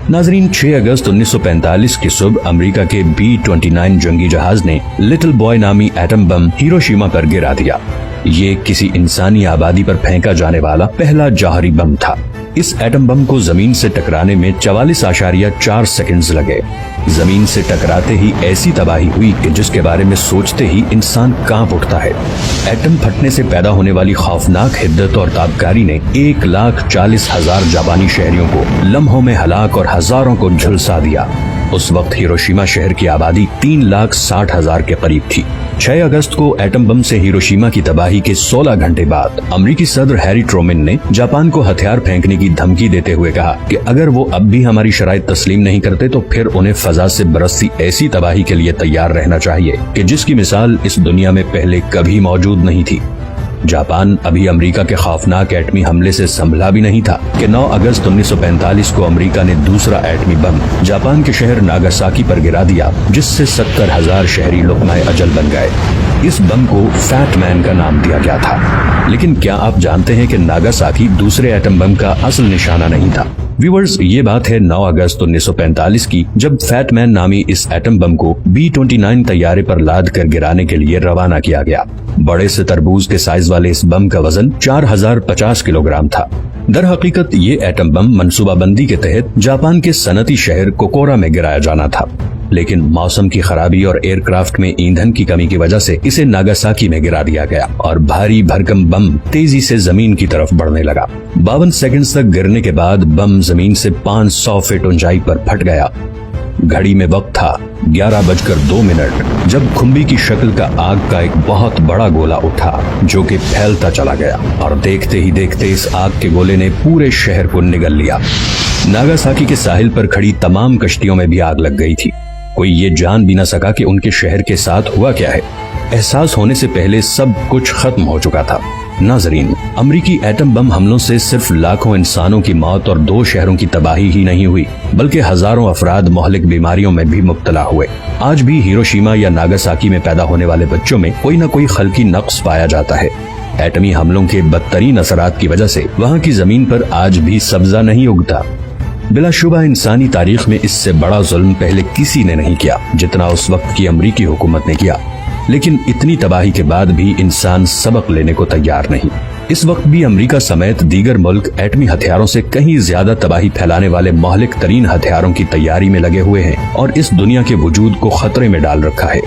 नाजरीन, 6 अगस्त 1945 की सुबह अमेरिका के B-29 जंगी जहाज ने लिटिल बॉय नामी एटम बम हिरोशिमा पर गिरा दिया। ये किसी इंसानी आबादी पर फेंका जाने वाला पहला जौहरी बम था। इस एटम बम को जमीन से टकराने में 44.4 सेकंड्स लगे। जमीन से टकराते ही ऐसी तबाही हुई कि जिसके बारे में सोचते ही इंसान कांप उठता है। एटम फटने से पैदा होने वाली खौफनाक हिद्दत और ताबकारी ने 1,40,000 जापानी शहरियों को लम्हों में हलाक और हजारों को झुलसा दिया। उस वक्त हिरोशिमा शहर की आबादी 3,60,000 के करीब थी। 6 अगस्त को एटम बम से हिरोशिमा की तबाही के 16 घंटे बाद अमेरिकी सदर हैरी ट्रूमैन ने जापान को हथियार फेंकने की धमकी देते हुए कहा कि अगर वो अब भी हमारी शराइत तस्लीम नहीं करते तो फिर उन्हें फजा से बरसती ऐसी तबाही के लिए तैयार रहना चाहिए कि जिसकी मिसाल इस दुनिया में पहले कभी मौजूद नहीं थी। जापान अभी अमेरिका के खौफनाक एटमी हमले से संभला भी नहीं था कि 9 अगस्त 1945 को अमेरिका ने दूसरा एटमी बम जापान के शहर नागासाकी पर गिरा दिया, जिससे 70,000 शहरी लुक़्माए अजल बन गए। इस बम को फैट मैन का नाम दिया गया था। लेकिन क्या आप जानते हैं कि नागासाकी दूसरे एटम बम का असल निशाना नहीं था? व्यूअर्स, ये बात है 9 अगस्त 1945 की, जब फैट मैन नामी इस एटम बम को B-29 तैयारे पर लाद कर गिराने के लिए रवाना किया गया। बड़े से तरबूज के साइज वाले इस बम का वजन 4,050 किलोग्राम था। दर हकीकत ये एटम बम मनसूबाबंदी के तहत जापान के सनती शहर कोकोरा में गिराया जाना था, लेकिन मौसम की खराबी और एयरक्राफ्ट में ईंधन की कमी की वजह से इसे नागासाकी में गिरा दिया गया और भारी भरकम बम तेजी से जमीन की तरफ बढ़ने लगा। 52 सेकंड्स तक गिरने के बाद बम जमीन से 500 फीट ऊंचाई पर फट गया। घड़ी में वक्त था 11:02 जब खुम्बी की शक्ल का आग का एक बहुत बड़ा गोला उठा, जो कि फैलता चला गया और देखते ही देखते इस आग के गोले ने पूरे शहर को निगल लिया। नागासाकी के साहिल पर खड़ी तमाम कश्तियों में भी आग लग गई थी। कोई ये जान भी न सका कि उनके शहर के साथ हुआ क्या है। एहसास होने से पहले सब कुछ खत्म हो चुका था। नाजरीन, अमरीकी एटम बम हमलों से सिर्फ लाखों इंसानों की मौत और 2 शहरों की तबाही ही नहीं हुई, बल्कि हजारों अफराद मोहलिक बीमारियों में भी मुब्तला हुए। आज भी हिरोशिमा या नागासाकी में पैदा होने वाले बच्चों में कोई न कोई खल्की नक्स पाया जाता है। एटमी हमलों के बदतरीन असरात की वजह से वहाँ की जमीन पर आज भी सब्जा नहीं उगता। बिलाशुबा इंसानी तारीख में इससे बड़ा जुल्म पहले किसी ने नहीं किया जितना उस वक्त की अमरीकी हुकूमत ने किया। लेकिन इतनी तबाही के बाद भी इंसान सबक लेने को तैयार नहीं। इस वक्त भी अमेरिका समेत दीगर मुल्क एटमी हथियारों से कहीं ज्यादा तबाही फैलाने वाले मोहलिक तरीन हथियारों की तैयारी में लगे हुए हैं और इस दुनिया के वजूद को खतरे में डाल रखा है।